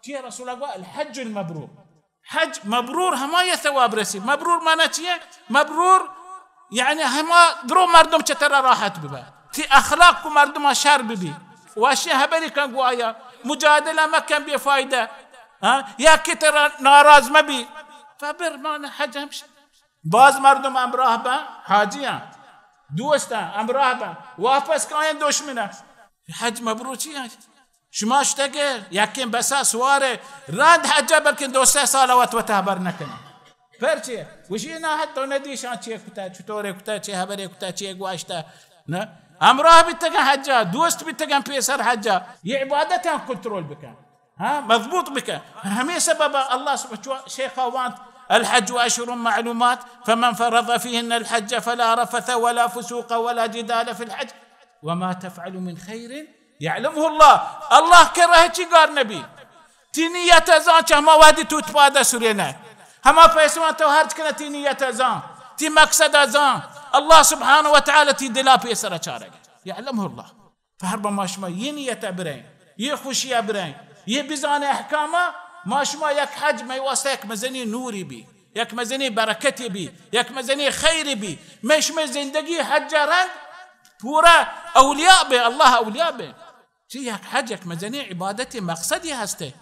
چیه رسول الله الحج المبرور، حج مبرور همه ثواب رسی. مبرور معنی چیه؟ مبرور یعنی همه درو مردم چطور راحت ببه، تی اخلاق کو مردم شر ببی واشی هبری کن گویا مجادله مکن بی فایده یا کتر ناراض مبی فبر معنی حج همشه. باز مردم امراه با حاجیان دوستان امراه با واپس کن دشمنه. حج مبرور چیه؟ شما شتاگه یکیم بسا سواره راند حجه بلکن 2-3 سال وقت تهبر نکنه. پرچه وشی نه حتی ندیشان چیه کتا چطوره کتا چه هبره کتا چه گواشته نه امراه بیتگن حجه دوست بیتگن پیسر حجه یه عبادت هم کنترول بکن مضبوط بکن. همین سبب الله سبحانه شیخ وانت الحج أشهر معلومات فمن فرض فيهن الحج فلا رفث ولا فسوق ولا جدال في الحج وما تفعل من خير يعلمه الله. الله كره چی قال نبي تی نیت ازان چه ما وادی تو تپاده سورینه هما پیسوان تو هرچ کنه تی نیت ازان تی مقصد ازان الله سبحانه وتعالى تی دلا پیسره چارگه يعلمه الله. فهربا ما شما یه نیت برین یه خوشی برین یه بزان احکامه ما شما یک حج ما واسه یک مزنی نوری بی یک مزنی برکتی بی یک مزنی خیری بی مش زندگی حج رنگ پورا اولیاء به الله اولیاء به چی یک حج یک مزنی عبادتی مقصدی هسته